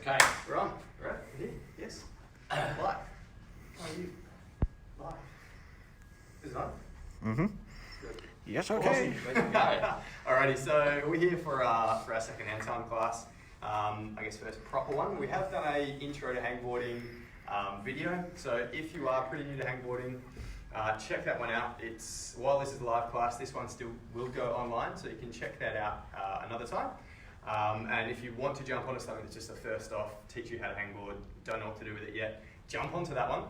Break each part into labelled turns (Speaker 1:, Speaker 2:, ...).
Speaker 1: Okay.
Speaker 2: We're on. Right? We're here? Yes? Live. How are you? Live. Is it on?
Speaker 3: Mm-hmm.
Speaker 2: Good.
Speaker 3: Yes, okay.
Speaker 2: Awesome. Alrighty, so we're here for our second HangTime class. I guess first proper one. We have done a intro to hangboarding video. So if you are pretty new to hangboarding, check that one out. While this is a live class, this one still will go online, so you can check that out another time. And if you want to jump onto something that's just a first off, teach you how to hangboard, don't know what to do with it yet, jump onto that one.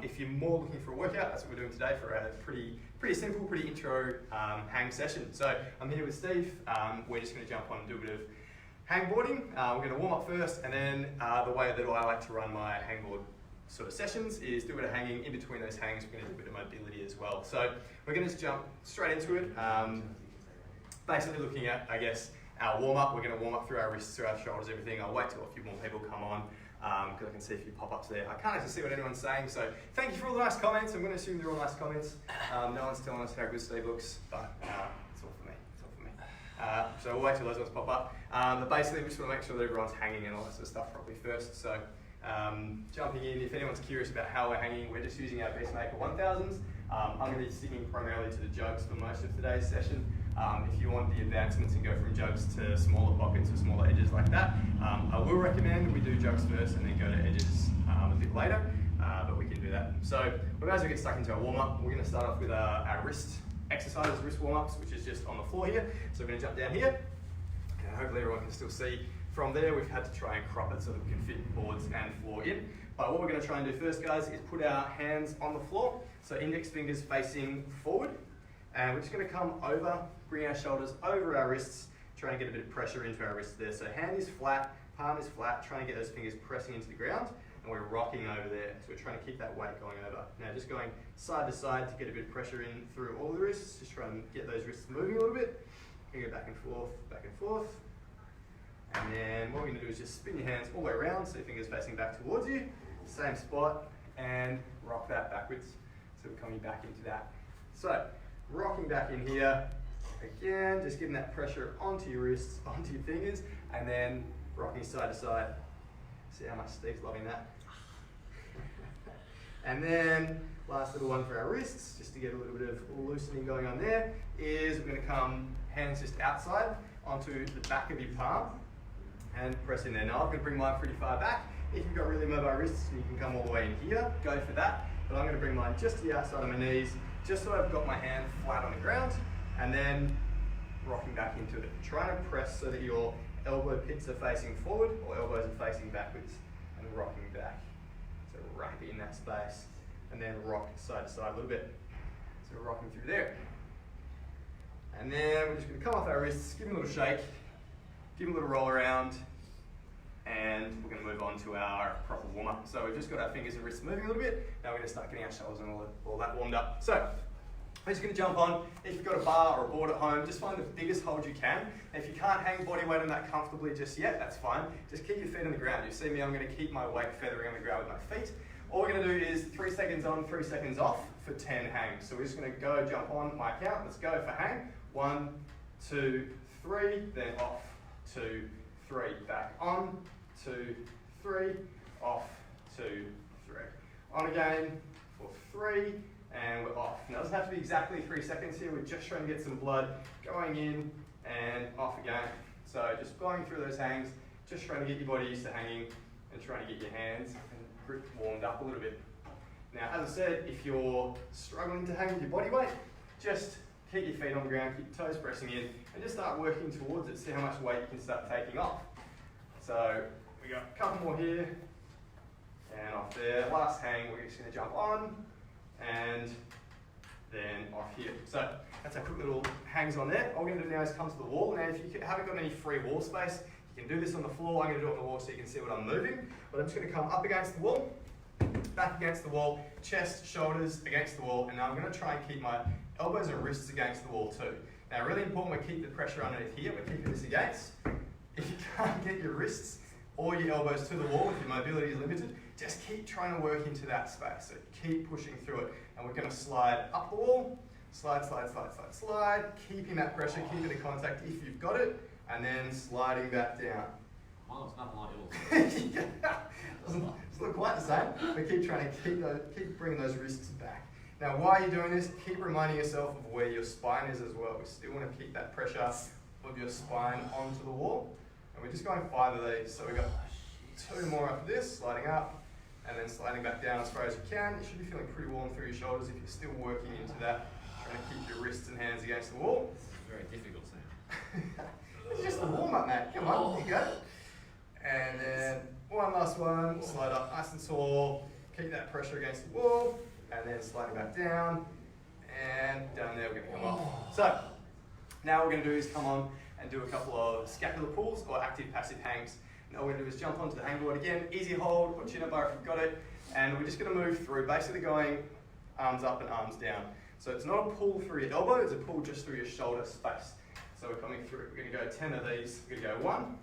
Speaker 2: If you're more looking for a workout, that's what we're doing today for a pretty simple, pretty intro hang session. So I'm here with Steve. We're just going to jump on and do a bit of hangboarding. We're going to warm up first, and then the way that I like to run my hangboard sort of sessions is do a bit of hanging. In between those hangs, we're going to do a bit of mobility as well. So we're going to just jump straight into it. Basically looking at, I guess, our warm-up. We're going to warm up through our wrists, through our shoulders, everything. I'll wait till a few more people come on because I can see a few pop-ups there. I can't actually see what anyone's saying, so thank you for all the nice comments. I'm going to assume they're all nice comments. No one's telling us how good Steve looks, but it's all for me. It's all for me. So we'll wait till those ones pop up. But basically, we just want to make sure that everyone's hanging and all that sort of stuff properly first. So jumping in, if anyone's curious about how we're hanging, we're just using our Beastmaker 1000s. I'm going to be sticking primarily to the jugs for most of today's session. If you want the advancements and go from jugs to smaller pockets or smaller edges like that, I will recommend we do jugs first and then go to edges a bit later, but we can do that. So we might as well get stuck into our warm-up. We're going to start off with our wrist exercises, wrist warm-ups, which is just on the floor here. So we're going to jump down here, and hopefully everyone can still see. From there, we've had to try and crop it so that we can fit boards and floor in. But what we're going to try and do first, guys, is put our hands on the floor. So index fingers facing forward. And we're just going to come over, bring our shoulders over our wrists, try and get a bit of pressure into our wrists there. So hand is flat, palm is flat, trying to get those fingers pressing into the ground, and we're rocking over there. So we're trying to keep that weight going over. Now just going side to side to get a bit of pressure in through all the wrists, just try and get those wrists moving a little bit. You go back and forth, back and forth. And then what we're going to do is just spin your hands all the way around, so your fingers facing back towards you, same spot, and rock that backwards. So we're coming back into that. So, rocking back in here, again, just getting that pressure onto your wrists, onto your fingers, and then rocking side to side. See how much Steve's loving that. And then, last little one for our wrists, just to get a little bit of loosening going on there, is we're going to come hands just outside onto the back of your palm and press in there. Now I'm going to bring mine pretty far back. If you've got really mobile wrists and you can come all the way in here, go for that. But I'm going to bring mine just to the outside of my knees, just so I've got my hand flat on the ground, and then rocking back into it. Trying to press so that your elbow pits are facing forward or elbows are facing backwards, and rocking back. So wrap it in that space, and then rock side to side a little bit. So we're rocking through there. And then we're just going to come off our wrists, give them a little shake, give them a little roll around, and we're going to move on to our proper warm-up. So we've just got our fingers and wrists moving a little bit. Now we're going to start getting our shoulders and all that warmed up. So we're just going to jump on. If you've got a bar or a board at home, just find the biggest hold you can. And if you can't hang body weight on that comfortably just yet, that's fine. Just keep your feet on the ground. You see me, I'm going to keep my weight feathering on the ground with my feet. All we're going to do is 3 seconds on, 3 seconds off for 10 hangs. So we're just going to go jump on my count. Let's go for hang. 1, 2, 3, then off. 2, 3, back on. 2, 3, off, 2, 3. On again for 3, and we're off. Now it doesn't have to be exactly 3 seconds here, we're just trying to get some blood going in and off again. So just going through those hangs, just trying to get your body used to hanging and trying to get your hands and grip warmed up a little bit. Now as I said, if you're struggling to hang with your body weight, just keep your feet on the ground, keep your toes pressing in, and just start working towards it. See how much weight you can start taking off. So we got a couple more here, and off there. Last hang, we're just going to jump on, and then off here. So that's our quick little hangs on there. All we're going to do now is come to the wall. Now if you haven't got any free wall space, you can do this on the floor. I'm going to do it on the wall so you can see what I'm moving. But I'm just going to come up against the wall, back against the wall, chest, shoulders against the wall, and now I'm going to try and keep my elbows and wrists against the wall too. Now really important, we keep the pressure underneath here. We're keeping this against. If you can't get your wrists or your elbows to the wall if your mobility is limited, just keep trying to work into that space. So keep pushing through it. And we're going to slide up the wall, slide, slide, slide, slide, slide, keeping that pressure, keeping the contact if you've got it, and then sliding back down.
Speaker 1: Mine looks nothing like yours.
Speaker 2: Yeah. Doesn't look quite the same, but keep trying to keep bringing those wrists back. Now, while you're doing this, keep reminding yourself of where your spine is as well. We still want to keep that pressure of your spine onto the wall. And we're just going 5 of these. So we've got 2 more after this, sliding up, and then sliding back down as far as you can. You should be feeling pretty warm through your shoulders if you're still working into that, trying to keep your wrists and hands against the wall.
Speaker 1: This is very difficult, Sam.
Speaker 2: It's just a warm-up, mate. Come on, you go. And then one last one, slide up nice and tall, keep that pressure against the wall, and then sliding back down, and down there we're going to come off. So, now what we're going to do is come on and do a couple of scapular pulls or active passive hangs. Now what we're going to do is jump onto the hangboard again, easy hold or chin up bar if you've got it, and we're just going to move through, basically going arms up and arms down. So it's not a pull through your elbow, it's a pull just through your shoulder space. So we're coming through, we're going to go 10 of these, we're going to go 1,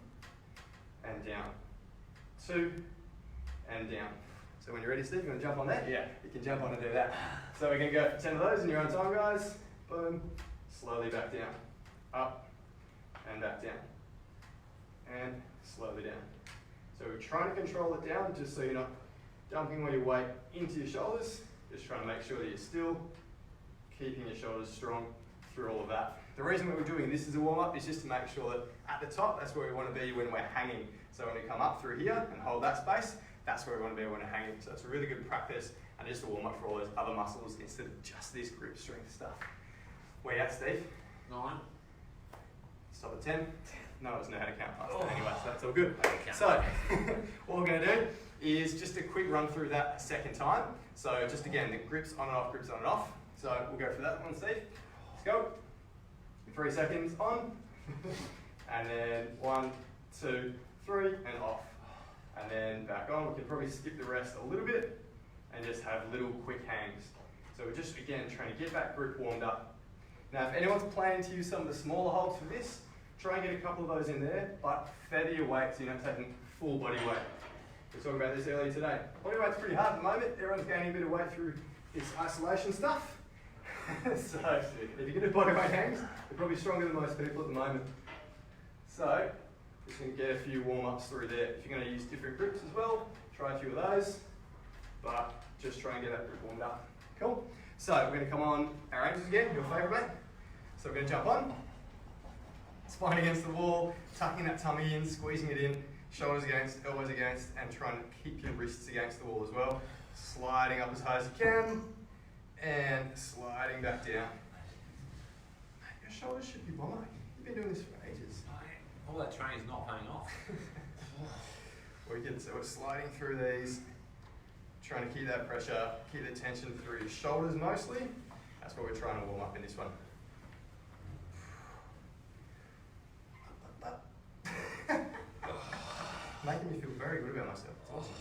Speaker 2: and down, 2, and down. So when you're ready, Steve, you want to jump on that? Yeah, you can jump on and do that. So we're going to go for 10 of those in your own time, guys. Boom, slowly back down, up, and back down, and slowly down. So we're trying to control it down, just so you're not dumping all your weight into your shoulders. Just trying to make sure that you're still keeping your shoulders strong through all of that. The reason that we're doing this as a warm-up is just to make sure that at the top, that's where we want to be when we're hanging. So when we come up through here and hold that space, that's where we want to be when we're hanging. So it's a really good practice and just a warm-up for all those other muscles instead of just this grip strength stuff. Where you at, Steve?
Speaker 1: 9.
Speaker 2: Stop at 10. None of us know how to count past 10 anyway, so that's all good. So what we're going to do is just a quick run through that a second time. So just again, the grips on and off, grips on and off. So we'll go for that one, Steve. Let's go. 3 seconds on, and then 1, 2, 3, and off. And then back on. We can probably skip the rest a little bit and just have little quick hangs. So we're just, again, trying to get that grip warmed up. Now, if anyone's planning to use some of the smaller holds for this, try and get a couple of those in there, but feather your weight so you're not taking full body weight. We were talking about this earlier today. Body weight's pretty hard at the moment. Everyone's gaining a bit of weight through this isolation stuff. So if you can do body weight hangs, you're probably stronger than most people at the moment. So just going to get a few warm-ups through there. If you're going to use different grips as well, try a few of those, but just try and get that grip warmed up. Cool. So we're going to come on our ranges again, your favourite, mate. So we're going to jump on, spine against the wall, tucking that tummy in, squeezing it in, shoulders against, elbows against, and trying to keep your wrists against the wall as well. Sliding up as high as you can, and sliding back down. Your shoulders should be bomber. You've been doing this for ages.
Speaker 1: All that training's not paying off.
Speaker 2: Wicked. So we're sliding through these, trying to keep that pressure, keep the tension through your shoulders mostly. That's what we're trying to warm up in this one. Making me feel very good about myself. It's awesome.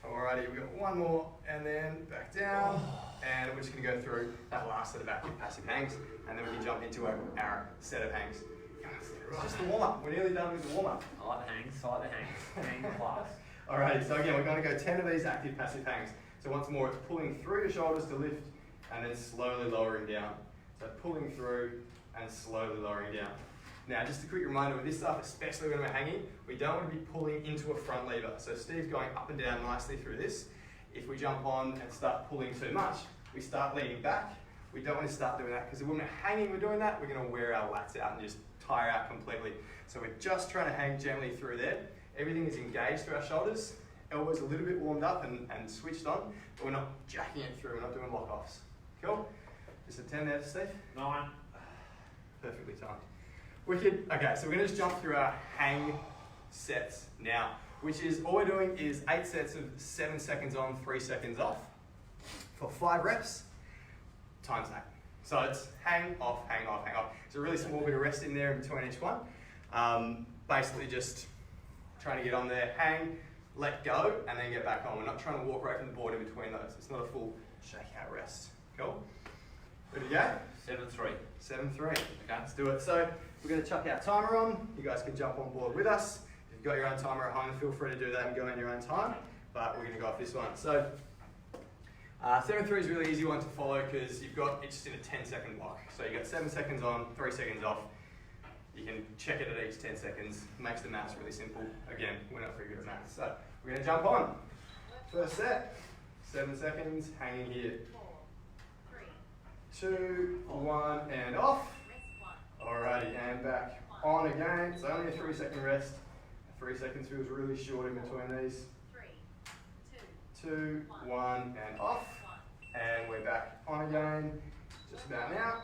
Speaker 2: Alrighty, we've got one more, and then back down, and we're just going to go through that last set of active passive hangs, and then we can jump into our set of hangs. It's just the warm-up. We're nearly done with the warm-up.
Speaker 1: I like the hangs, I like the hangs. Hang class.
Speaker 2: Alrighty, so again, we're going to go 10 of these active passive hangs. So once more, it's pulling through your shoulders to lift, and then slowly lowering down. So pulling through and slowly lowering down. Now, just a quick reminder with this stuff, especially when we're hanging, we don't want to be pulling into a front lever. So Steve's going up and down nicely through this. If we jump on and start pulling too much, we start leaning back. We don't want to start doing that because when we're hanging, we're doing that, we're going to wear our lats out and just tire out completely. So we're just trying to hang gently through there. Everything is engaged through our shoulders. Elbows a little bit warmed up and switched on, but we're not jacking it through. We're not doing lock-offs. Cool? Just a 10 there, Steve?
Speaker 1: 9.
Speaker 2: Perfectly timed. Wicked. Okay, so we're going to just jump through our hang sets now, which is all we're doing is 8 sets of 7 seconds on, 3 seconds off for 5 reps times 8. So it's hang, off, hang, off, hang, off. It's a really small bit of rest in there in between each one. Basically just trying to get on there, hang, let go, and then get back on. We're not trying to walk right from the board in between those. It's not a full shake-out rest. Cool? Ready to go?
Speaker 1: 7-3.
Speaker 2: 7-3. Okay, let's do it. So we're going to chuck our timer on. You guys can jump on board with us. If you've got your own timer at home, feel free to do that and go in your own time. But we're going to go off this one. So 7-3 is a really easy one to follow because you've got it's just in a 10-second block. So you've got 7 seconds on, 3 seconds off. You can check it at each 10 seconds. Makes the maths really simple. Again, we're not very good at maths. So we're going to jump on. First set, 7 seconds, hanging here. 2, 1, and off. Alrighty, and back on again. It's only a 3-second rest. 3 seconds feels really short in between these. 2, 1, and off. And we're back on again, just about now.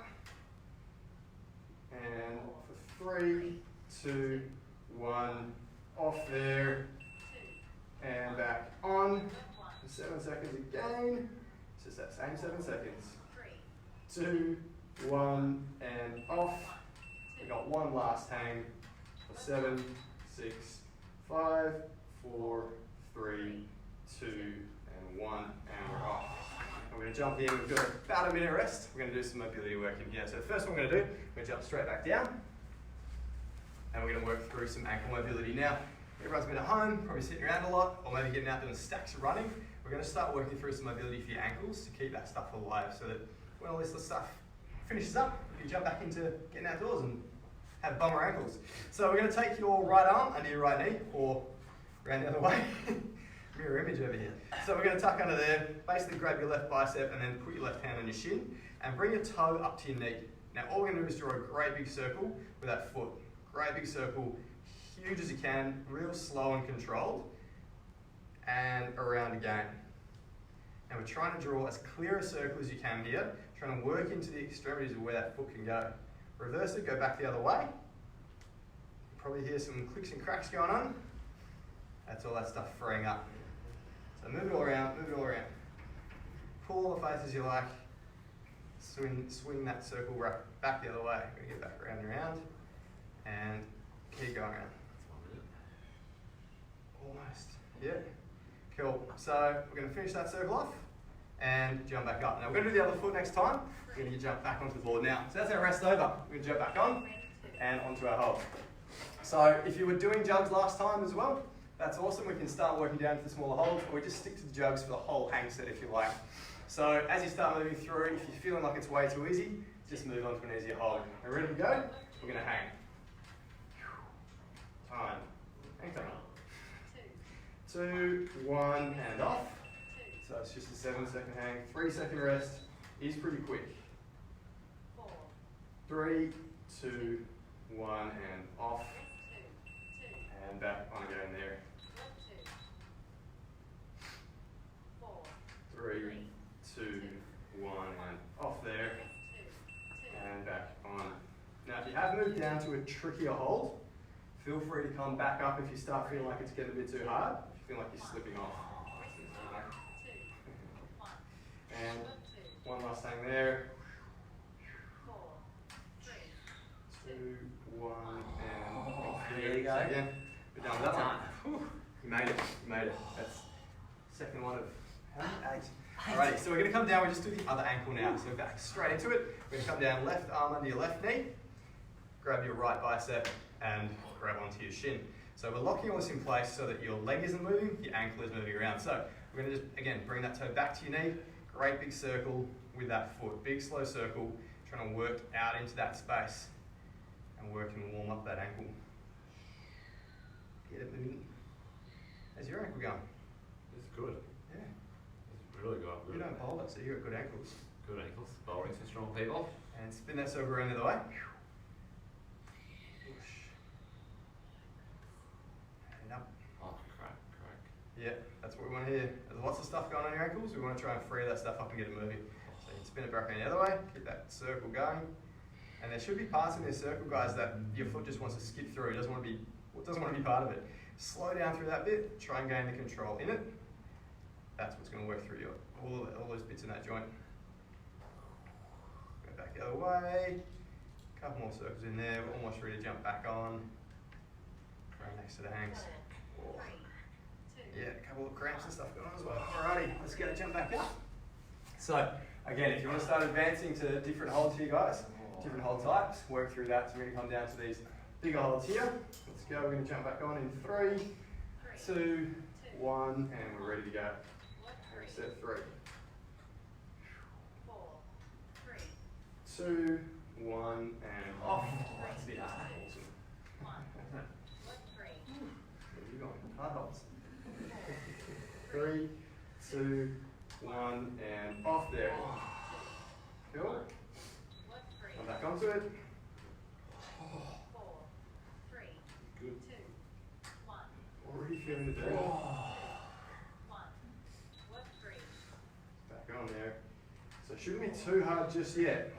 Speaker 2: And for 3, 2, 1, off there. And back on. 7 seconds again. It's just that same 7 seconds. 2, 1, and off. We got one last hang for 7, 6, 5, 4, 3, 2, and 1, and we're off. And we're going to jump in. We've got about a minute rest. We're going to do some mobility work in here. So the first one we're going to do, we're going to jump straight back down, and we're going to work through some ankle mobility. Now, everyone's been at home, probably sitting around a lot, or maybe getting out doing stacks of running. We're going to start working through some mobility for your ankles to keep that stuff alive, so that when all this stuff finishes up, you jump back into getting outdoors and have bummer ankles. So we're going to take your right arm under your right knee, or around the other way. Mirror image over here. So we're going to tuck under there, basically grab your left bicep and then put your left hand on your shin and bring your toe up to your knee. Now all we're going to do is draw a great big circle with that foot. Great big circle, huge as you can, real slow and controlled, and around again. And we're trying to draw as clear a circle as you can here, trying to work into the extremities of where that foot can go. Reverse it, go back the other way. You probably hear some clicks and cracks going on. That's all that stuff freeing up. So move it all around, move it all around. Pull all the faces you like. Swing that circle right back the other way. We're going to get back around and around. And keep going around. Almost. Yeah. Cool. So we're going to finish that circle off and jump back up. Now we're going to do the other foot next time. We're going to jump back onto the board now. So that's our rest over. We're going to jump back on and onto our hold. So if you were doing jugs last time as well, that's awesome. We can start working down to the smaller holds, or we just stick to the jugs for the whole hang set if you like. So as you start moving through, if you're feeling like it's way too easy, just move on to an easier hold. We're ready to go? We're going to hang. Time. Hang time. 2, 1, and off. So it's just a 7-second hang. 3-second rest is pretty quick. 3, 2, 1, and off. And back on again there. 3, 2, 1, and off there. And back on. Now if you have moved down to a trickier hold, feel free to come back up if you start feeling like it's getting a bit too hard. If you feel like you're slipping off. And one last thing there. 2, 1, and off.
Speaker 1: There you go.
Speaker 2: Again. We're done with that one. You made it. You made it. That's second one of how many? 8. Alrighty, so we're going to come down. We just do the other ankle now. So back straight into it. We're going to come down, left arm under your left knee. Grab your right bicep and grab onto your shin. So we're locking all this in place so that your leg isn't moving, your ankle is moving around. So we're going to just, again, bring that toe back to your knee. Great big circle with that foot. Big slow circle, trying to work out into that space and work and warm up that ankle. Get it moving. How's your ankle going?
Speaker 1: It's good.
Speaker 2: Yeah.
Speaker 1: It's really good.
Speaker 2: You don't bowl it, so you've got good ankles.
Speaker 1: Good ankles. Bowling for strong people.
Speaker 2: And spin that circle around the other way. Push. And up.
Speaker 1: Oh, crack.
Speaker 2: Yeah, that's what we want to hear. There's lots of stuff going on your ankles. We want to try and free that stuff up and get it moving. So you can spin it back around the other way, keep that circle going. And there should be parts in this circle, guys, that your foot just wants to skip through. It doesn't want to be part of it. Slow down through that bit, try and gain the control in it. That's what's going to work through all those bits in that joint. Go back the other way. A couple more circles in there. We're almost ready to jump back on. Right next to the hangs. Oh. Yeah, a couple of cramps and stuff going on as well. Alrighty, let's get it jump back up. So, again, if you want to start advancing to different holds here, guys, different hold types, work through that. So we're going to come down to these bigger holds here. Let's go. We're going to jump back on in 3, 2, 1, and we're ready to go. Set 3. 2, 1, and off. That's a bit awesome. hard holds. 3, 2, 1, and off there. Cool. Come back onto it.
Speaker 3: 4, 3,
Speaker 1: Good.
Speaker 3: 2, 1.
Speaker 2: Already feeling the day.
Speaker 3: 1. Work 3.
Speaker 2: Back on there. So it shouldn't be too hard just yet.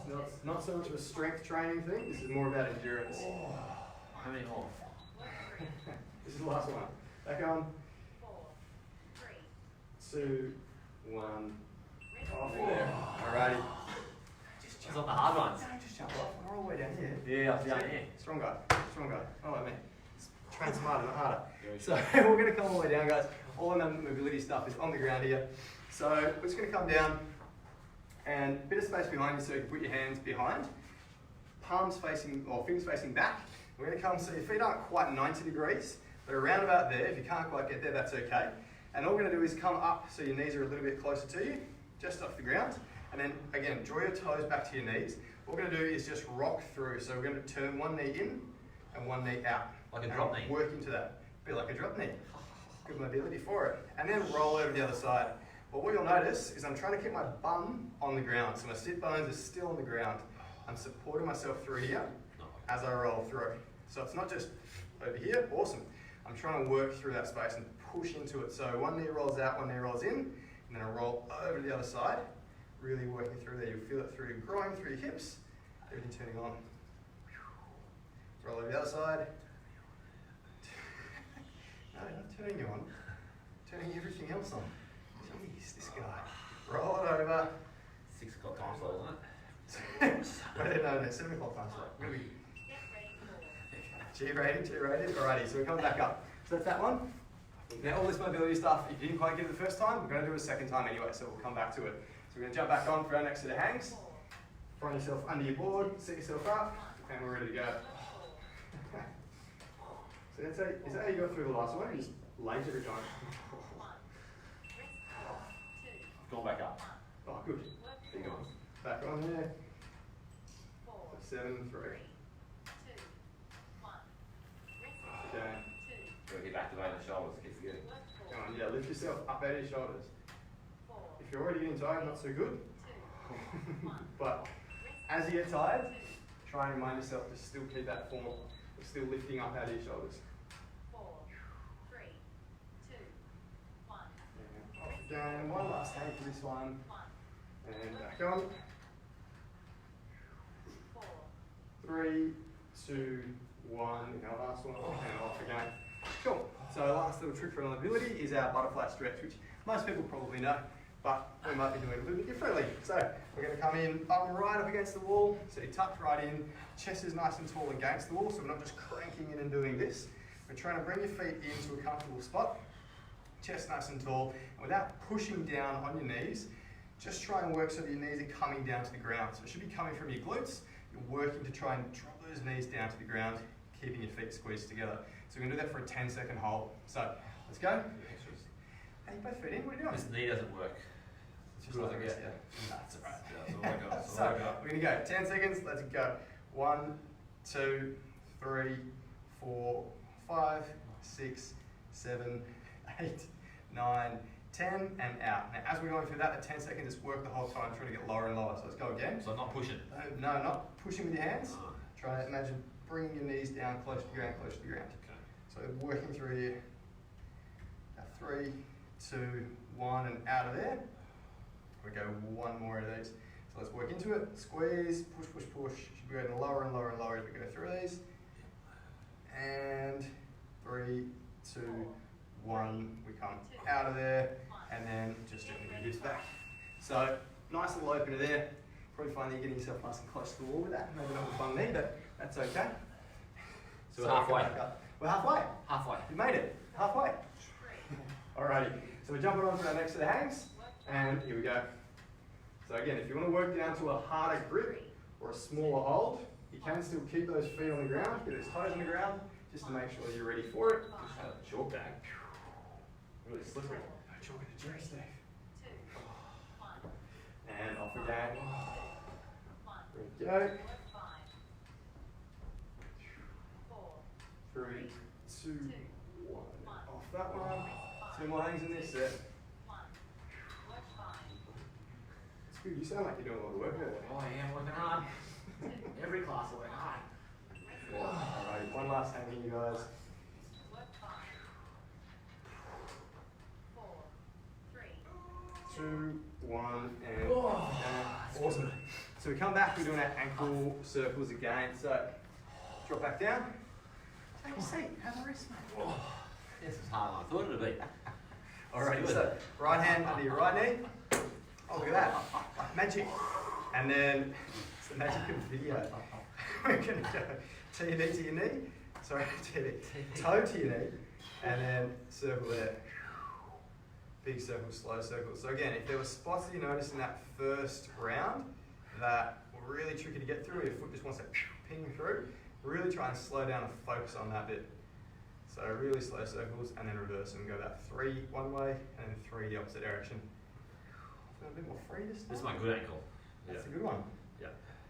Speaker 2: It's not so much of a strength training thing. This is more about endurance.
Speaker 1: How many more?
Speaker 3: Work 3.
Speaker 2: This is the last one. Back on.
Speaker 3: 4, 3.
Speaker 2: 2, 1.
Speaker 3: Rest.
Speaker 2: Off there. Alrighty.
Speaker 1: It's on the hard ones.
Speaker 2: Just jump off. We're all the way down here.
Speaker 1: Yeah, I've done it.
Speaker 2: Strong guy. Strong guy. Not like me. Train smarter, not harder.
Speaker 1: Very
Speaker 2: So we're going to come all the way down, guys. All of the mobility stuff is on the ground here. So we're just going to come down and a bit of space behind you so you can put your hands behind. Palms facing, or fingers facing back. We're going to come so your feet aren't quite 90 degrees, but around about there. If you can't quite get there, that's okay. And all we're going to do is come up so your knees are a little bit closer to you, just off the ground. And then again, draw your toes back to your knees. What we're going to do is just rock through. So we're going to turn one knee in and one knee out.
Speaker 1: Like a drop knee?
Speaker 2: Work into that. A bit like a drop knee. Good mobility for it. And then roll over the other side. But what you'll notice is I'm trying to keep my bum on the ground. So my sit bones are still on the ground. I'm supporting myself through here as I roll through. So it's not just over here, awesome. I'm trying to work through that space and push into it. So one knee rolls out, one knee rolls in, and then I roll over to the other side. Really working through there. You'll feel it through your groin, through your hips, everything turning on. Roll over the other side. No, not turning you on. Turning everything else on. Jeez, this guy. Roll it over.
Speaker 1: 6 o'clock time slot, isn't it?
Speaker 2: No, 7 o'clock time slot. We're gonna be
Speaker 3: Get ready for.
Speaker 2: G-rated. Alrighty, so we come back up. So that's that one. Now all this mobility stuff, if you didn't quite get it the first time, we're going to do it a second time anyway, so we'll come back to it. So we're going to jump back on for our next set of hangs. Find yourself under your board, set yourself up, and we're ready to go. So is that how you got through the last one? You just laser every time.
Speaker 3: 1. Rest. 2.
Speaker 1: Going back up.
Speaker 2: Oh, good.
Speaker 3: Work
Speaker 2: Keep
Speaker 3: 4.
Speaker 2: going. Back on there.
Speaker 3: 4.
Speaker 2: 7, 3.
Speaker 3: 2. 1. Rest.
Speaker 2: Okay.
Speaker 3: 2.
Speaker 1: Gotta keep activating the shoulders, keep forgetting.
Speaker 3: Work 4.
Speaker 2: Come on, yeah, lift yourself up out of your shoulders.
Speaker 3: 4.
Speaker 2: If you're already getting tired, not so good.
Speaker 3: 2. 1.
Speaker 2: But
Speaker 3: Rest.
Speaker 2: as you get tired,
Speaker 3: 2.
Speaker 2: try and remind yourself to still keep that form of still lifting up out of your shoulders.
Speaker 3: 4. 3. 2. 1.
Speaker 2: And off again. One last hang for this one.
Speaker 3: 1.
Speaker 2: And back on.
Speaker 3: 4.
Speaker 2: 3, 2, 1. Our last one. And off again. Cool. So our last little trick for mobility is our butterfly stretch, which most people probably know, but we might be doing it a little bit differently. So we're going to come in, bum right up against the wall, so you're tucked right in, chest is nice and tall against the wall, so we're not just cranking in and doing this. We're trying to bring your feet into a comfortable spot, chest nice and tall, and without pushing down on your knees, just try and work so that your knees are coming down to the ground. So it should be coming from your glutes. You're working to try and drop those knees down to the ground, keeping your feet squeezed together. So we're going to do that for a 10-second hold. So let's go. Hey, you both feet in, what are you doing?
Speaker 1: This knee doesn't work.
Speaker 2: Just
Speaker 1: Good
Speaker 2: like
Speaker 1: as I
Speaker 2: this,
Speaker 1: get.
Speaker 2: yeah. That's all right.
Speaker 1: That's all I got. That's all
Speaker 2: So
Speaker 1: I got.
Speaker 2: we're going to go 10 seconds. Let's go. 1, 2, 3, 4, 5, 6, 7, 8, 9, 10, and out. Now, as we're going through that, the 10 seconds, just work the whole time, trying to get lower and lower. So let's go again.
Speaker 1: So I'm not pushing.
Speaker 2: No, not pushing with your hands.
Speaker 1: Oh,
Speaker 2: Try to imagine bringing your knees down close to the ground, close to the ground.
Speaker 1: okay.
Speaker 2: So working through here. 3, 2, 1, and out of there. We go one more of these. So let's work into it. Squeeze, push, push, push. Should be going lower and lower and lower as we go through these. And 3, 2, 1. We come out of there, and then just gently reduce back. So nice little opener there. Probably find that you're getting yourself nice and close to the wall with that. Maybe not with one knee, but that's okay.
Speaker 1: So we're halfway.
Speaker 2: back up. We're halfway.
Speaker 1: Halfway.
Speaker 2: You made it. Halfway. Alrighty. So we're jumping on for our next set of hangs, and here we go. So again, if you want to work down to a harder grip or a smaller hold, you can still keep those feet on the ground, get those toes on the ground, just to make sure you're ready for it.
Speaker 1: Just had a chalk bag. Really slippery.
Speaker 2: No chalk in the gym, Steve.
Speaker 3: 2. 1.
Speaker 2: And off we go.
Speaker 3: 1.
Speaker 2: There we go.
Speaker 3: Work 5. 4.
Speaker 2: 3, 2,
Speaker 3: 2.
Speaker 2: One. Off that one. 2 more hangs in this set.
Speaker 3: One. Work 5.
Speaker 2: It's good. You sound like you're doing a lot of work there.
Speaker 1: Oh, I am working hard. Every class I work hard.
Speaker 2: Alright, one last hang here, guys.
Speaker 3: Work 5. 4. 3.
Speaker 2: 2, 1, and
Speaker 1: Oh,
Speaker 2: and awesome. So we come back, we're doing our ankle circles again. So drop back down. Take a seat, have a rest, mate.
Speaker 1: this is harder than I thought it'd be.
Speaker 2: Alright,
Speaker 1: Good.
Speaker 2: so right hand under your right knee. Oh, look at that. Magic. And then it's the magic of video. We're going to go to your knee to your knee. Sorry, to your knee. Toe to your knee. And then circle there. Big circle, slow circle. So again, if there were spots that you noticed in that first round that were really tricky to get through, or your foot just wants to ping through, really try and slow down and focus on that bit. So really slow circles and then reverse and go about 3 one way and then 3 the opposite direction. Feel a bit more free this time.
Speaker 1: This is my good ankle.
Speaker 2: That's a good one.
Speaker 1: Yeah.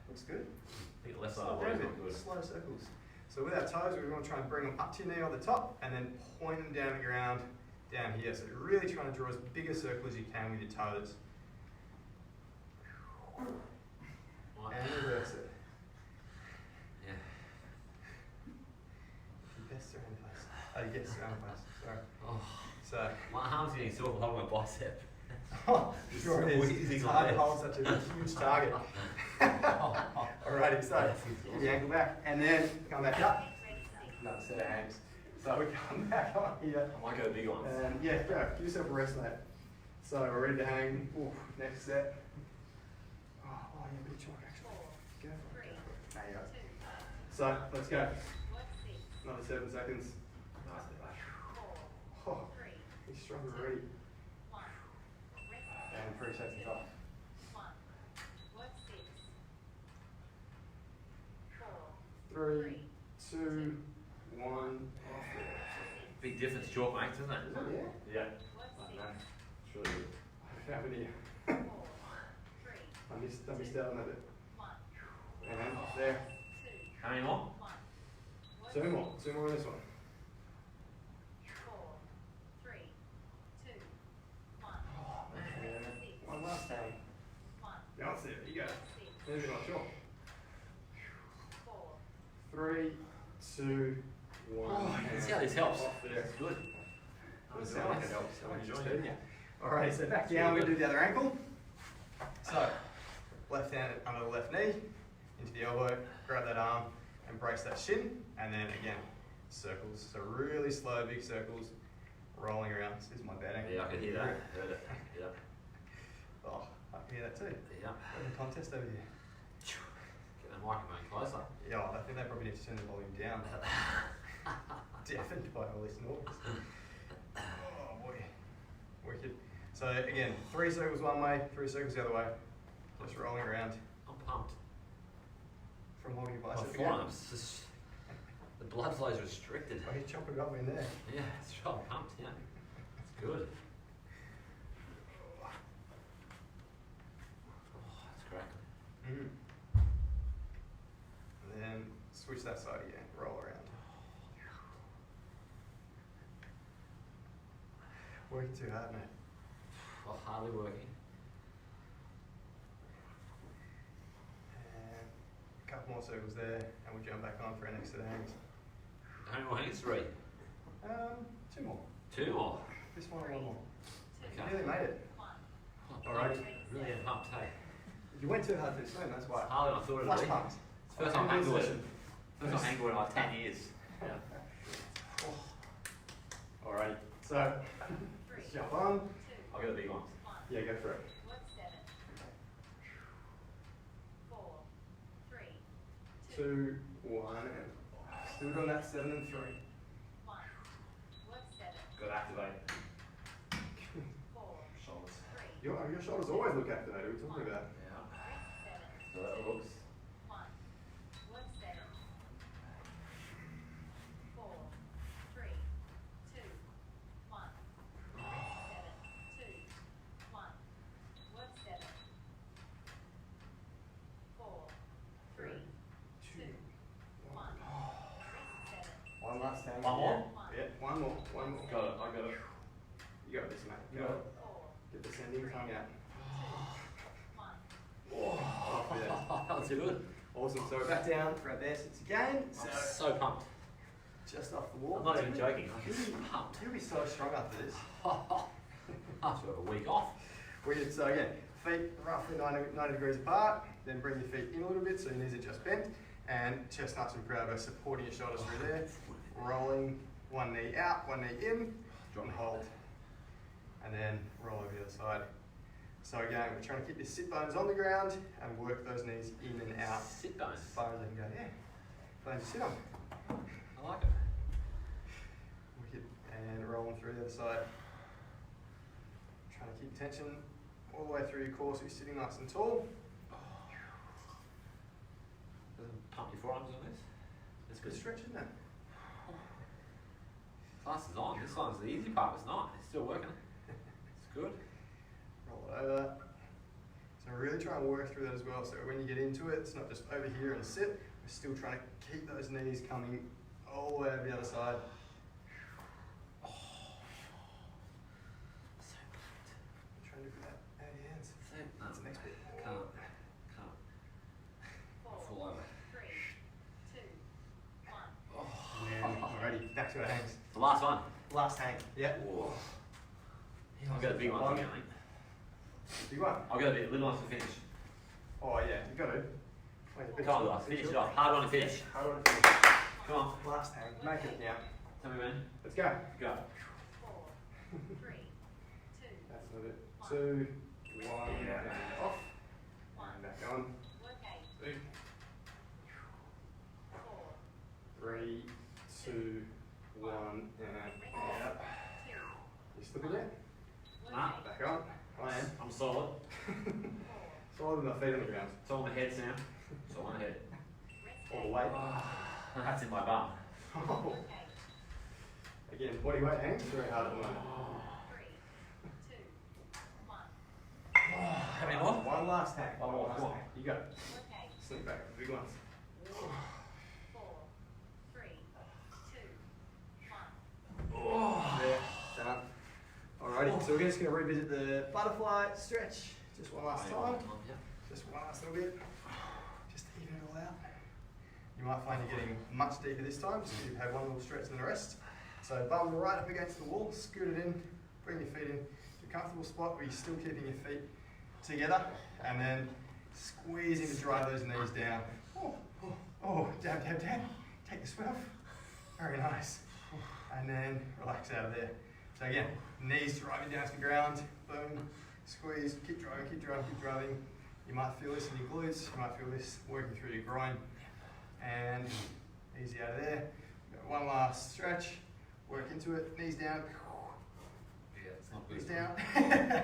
Speaker 2: Looks good.
Speaker 1: I think the left side
Speaker 2: Slow
Speaker 1: of the
Speaker 2: down
Speaker 1: body's
Speaker 2: a
Speaker 1: not
Speaker 2: bit,
Speaker 1: good.
Speaker 2: slow circles. So with our toes, we want to try and bring them up to your knee on the top and then point them down the ground down here. So you're really trying to draw as big a circle as you can with your toes. And reverse it.
Speaker 1: Yeah.
Speaker 2: You best around place. Oh, you get around place. Sorry.
Speaker 1: Oh,
Speaker 2: So,
Speaker 1: my arm's getting sore from holding my bicep.
Speaker 2: oh, sure it
Speaker 1: so
Speaker 2: is.
Speaker 1: easy
Speaker 2: It's
Speaker 1: to
Speaker 2: hard to
Speaker 1: do.
Speaker 2: hold such a huge target. Alrighty, so get the ankle back and then come back up. Another set of hangs. So we come back on here.
Speaker 1: I might go big ones.
Speaker 2: And yeah, go. Give yourself a rest, mate. So we're ready to hang. Ooh, next set. Oh, yeah, big chalk actually.
Speaker 3: 4.
Speaker 2: Go.
Speaker 3: 3.
Speaker 2: There you go.
Speaker 3: 2.
Speaker 2: So let's go.
Speaker 3: Work 6.
Speaker 2: Another 7 seconds.
Speaker 1: Nice bit back.
Speaker 3: 4.
Speaker 2: Oh,
Speaker 3: 3.
Speaker 2: he's strong already.
Speaker 3: 1. Rest.
Speaker 2: And 3 seconds off.
Speaker 3: 1. Work 6. 4.
Speaker 2: 3, 2, 1.
Speaker 1: Big difference, chalk makes, isn't it?
Speaker 2: Yeah.
Speaker 1: Yeah.
Speaker 3: Work
Speaker 1: I
Speaker 3: 6.
Speaker 1: know. It's really good.
Speaker 2: I found it here.
Speaker 3: 4. 3.
Speaker 2: I missed out on that bit.
Speaker 3: 1.
Speaker 2: And there.
Speaker 3: 2.
Speaker 1: How many more?
Speaker 3: 1. Work
Speaker 2: 2 more. 2 more on this one.
Speaker 3: 4. 3. 2. 1.
Speaker 2: And one last hang.
Speaker 3: 1.
Speaker 2: Yeah, that's it. You go.
Speaker 3: 6.
Speaker 2: Maybe not sure.
Speaker 3: 4.
Speaker 2: 3, 2, 1.
Speaker 1: Oh, you can see how this helps.
Speaker 2: Off there.
Speaker 1: It's good.
Speaker 2: Doesn't
Speaker 1: Sounds
Speaker 2: sound
Speaker 1: like
Speaker 2: like
Speaker 1: it helps.
Speaker 2: I'm
Speaker 1: I'm
Speaker 2: just
Speaker 1: enjoying
Speaker 2: hurting
Speaker 1: it.
Speaker 2: you. Alright, so back down, we do the other ankle. So, left hand under the left knee, into the elbow, grab that arm, and brace that shin, and then again, circles. So really slow, big circles, rolling around. This is my bad ankle.
Speaker 1: Yeah, I can hear that. Heard it. Yeah.
Speaker 2: Oh, I can hear that too.
Speaker 1: Yeah.
Speaker 2: We're in a contest over here.
Speaker 1: Get the microphone closer.
Speaker 2: Yeah, I think they probably need to turn the volume down. Deafened by all this noise. Oh boy, wicked. So again, 3 circles one way, 3 circles the other way. Just rolling around
Speaker 1: I'm pumped.
Speaker 2: from holding your
Speaker 1: My
Speaker 2: bicep.
Speaker 1: forearms, just, the blood flow's restricted.
Speaker 2: Oh, you're chopping it up in there.
Speaker 1: Yeah, it's right. I'm pumped, yeah. It's good. Oh, it's cracking.
Speaker 2: And then switch that side again, roll around. Working too hard, mate.
Speaker 1: Oh, hardly working.
Speaker 2: And a couple more circles there, and we'll jump back on for our next set of hangs.
Speaker 1: How many more hangs? 3.
Speaker 2: 2 more.
Speaker 1: 2 more.
Speaker 2: This one and 1 more.
Speaker 1: Okay.
Speaker 2: Nearly made it.
Speaker 3: 1.
Speaker 1: Oh,
Speaker 2: Alright.
Speaker 1: Really am pumped, hey.
Speaker 2: You went too hard for this swim, that's why.
Speaker 1: It's harder than I thought it would
Speaker 2: Flash
Speaker 1: be.
Speaker 2: pumped.
Speaker 1: It's the first time
Speaker 2: Hangboard
Speaker 1: hangboard.
Speaker 2: session.
Speaker 1: First time hangboard in like 10 years. Yeah.
Speaker 2: Alrighty, so
Speaker 3: 3.
Speaker 2: let's jump on.
Speaker 3: 2.
Speaker 1: I'll get the big ones.
Speaker 3: 1.
Speaker 2: Yeah, go for it.
Speaker 3: Work 7. 4. 3.
Speaker 2: 2, 1, and still doing that 7 and 3.
Speaker 3: 1. Work 7.
Speaker 1: Got to activate.
Speaker 3: 4.
Speaker 1: Shoulders.
Speaker 3: 3.
Speaker 2: Your shoulders always look activated, we're talking about.
Speaker 1: Yeah.
Speaker 3: Rest 7.
Speaker 1: So that looks.
Speaker 3: 1. Work 7. 4. 3. 2. 1. Rest 7. 2. 1. Work 7. 4. 3. 2. 1. Rest 7.
Speaker 2: One last hang.
Speaker 1: One more?
Speaker 2: Yeah, One more.
Speaker 1: Got it, I got it.
Speaker 2: You got this, mate.
Speaker 1: You got it.
Speaker 3: Four,
Speaker 2: Get the sending tongue out.
Speaker 3: two, one.
Speaker 2: Oh, yeah.
Speaker 1: That was good.
Speaker 2: Awesome. So we're back down for our bare sits again. So
Speaker 1: I'm so pumped.
Speaker 2: just off the wall.
Speaker 1: I'm not even joking. I'm just pumped.
Speaker 2: You'll be so strong after this.
Speaker 1: After a week off.
Speaker 2: Wicked. So again, feet roughly 90 degrees apart. Then bring your feet in a little bit so your knees are just bent. And chest nice and proud by supporting your shoulders through there. Rolling one knee out, one knee in. Drop and hold. And then roll over the other side. So again, we're trying to keep your sit bones on the ground and work those knees in and out.
Speaker 1: Sit bones.
Speaker 2: As far as I can go, yeah. Bones to sit on.
Speaker 1: I like it.
Speaker 2: Wicked. And rolling through the other side. Trying to keep tension all the way through your core so you're sitting nice and tall.
Speaker 1: Doesn't pump your forearms on this. That's
Speaker 2: Good
Speaker 1: good.
Speaker 2: stretch, isn't it?
Speaker 1: Class is on. This one's the easy part. It's not. It's still working. It's good.
Speaker 2: Roll it over. So really try and work through that as well. So when you get into it, it's not just over here and sit. We're still trying to keep those knees coming all the way over the other side.
Speaker 1: So pumped.
Speaker 2: Trying to do that out of your hands.
Speaker 1: So, no,
Speaker 2: That's the next bit.
Speaker 1: Can't.
Speaker 3: Four,
Speaker 1: Full over.
Speaker 3: three, two, one.
Speaker 1: Oh.
Speaker 2: And then, alrighty, back to our hangs.
Speaker 1: The last one.
Speaker 2: Last hang. Yeah.
Speaker 1: Whoa. I've got a big one again, mate.
Speaker 2: Big one.
Speaker 1: I've got a bit little ones to finish.
Speaker 2: Oh yeah, you got to. Wait,
Speaker 1: Come on, guys. Finish it off. Hard one to finish.
Speaker 2: Hard one to finish.
Speaker 1: Come on.
Speaker 2: Last hang. Make it now.
Speaker 1: Tell me when.
Speaker 2: Let's go.
Speaker 1: Go.
Speaker 3: Four, three, two,
Speaker 2: That's not it. 2, 1,
Speaker 1: Yeah.
Speaker 2: and off.
Speaker 3: one.
Speaker 2: And back on.
Speaker 3: Work eight.
Speaker 2: 2,
Speaker 3: Four,
Speaker 2: 3, 2, 1, and out.
Speaker 3: two,
Speaker 2: You slipping yet?
Speaker 3: work
Speaker 1: Nah.
Speaker 3: eight.
Speaker 2: Back on. I am.
Speaker 1: I'm solid.
Speaker 3: Four,
Speaker 2: Solid with my feet on the ground.
Speaker 1: It's on my head, Sam. It's on my head.
Speaker 3: rest
Speaker 2: All
Speaker 3: eight.
Speaker 2: the way.
Speaker 1: That's in my bum.
Speaker 2: Oh.
Speaker 3: Work eight.
Speaker 2: Again, body weight hangs. Very hard at the moment.
Speaker 3: Three, two, one.
Speaker 1: How many more?
Speaker 2: One last hang.
Speaker 1: One more,
Speaker 2: last
Speaker 1: come on.
Speaker 2: hang. You go.
Speaker 3: Work eight.
Speaker 2: Slip back. Big ones.
Speaker 3: Four, three, two, one.
Speaker 2: There. Done. Alrighty, so we're just going to revisit the butterfly stretch just one last time. Just one last little bit. Just to even it all out. You might find you're getting much deeper this time, just so you've had one little stretch and then the rest. So bum right up against the wall, scoot it in, bring your feet in to a comfortable spot where you're still keeping your feet together, and then squeeze in to drive those knees down. Oh, dab, dab, dab. Take the sweat off. Very nice. And then relax out of there. So again, knees driving down to the ground, boom, squeeze, keep driving, keep driving, keep driving. You might feel this in your glutes, you might feel this working through your groin. And easy out of there. Got one last stretch, work into it, knees down,
Speaker 1: Yeah, it's not good.
Speaker 2: knees down.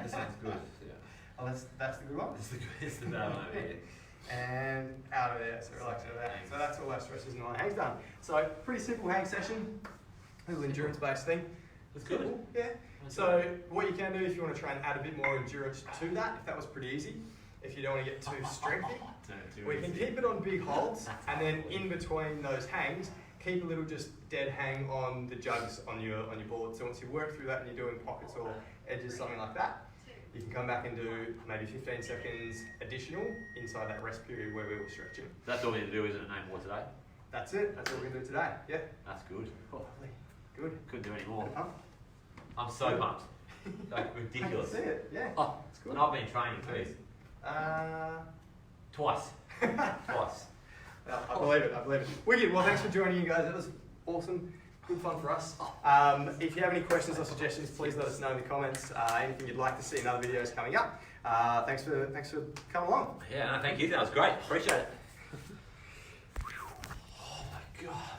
Speaker 1: This one's good. Yeah.
Speaker 2: Oh, that's the good one.
Speaker 1: This is the good. This is the bad one over here.
Speaker 2: And out of there, so relax out of that. So that's all our stretches and all our hangs done. So pretty simple hang session, little endurance based thing.
Speaker 1: That's good.
Speaker 2: Simple, yeah. So what you can do if you want to try and add a bit more endurance to that, if that was pretty easy, if you don't want to get too strengthy, we can keep it on big holds, and then in between those hangs, keep a little just dead hang on the jugs on your board. So once you work through that and you're doing pockets or edges, something like that, you can come back and do maybe 15 seconds additional inside that rest period where we were stretching.
Speaker 1: That's all we need to do, isn't it? Name more today.
Speaker 2: That's it. That's what we're going to do today. Yeah.
Speaker 1: That's good. Oh,
Speaker 2: Lovely. Good.
Speaker 1: couldn't do any more.
Speaker 2: Bit of pump.
Speaker 1: I'm so pumped. Like ridiculous.
Speaker 2: I can see it. Yeah.
Speaker 1: Oh,
Speaker 2: It's good.
Speaker 1: and I've been training too. Twice. Twice.
Speaker 2: I believe it. I believe it. Wicked. Well, thanks for joining, you guys. That was awesome. Good fun for us. If you have any questions or suggestions, please let us know in the comments. Anything you'd like to see in other videos coming up. Thanks for coming along.
Speaker 1: Yeah, no, thank you. That was great. Appreciate it. Oh my God.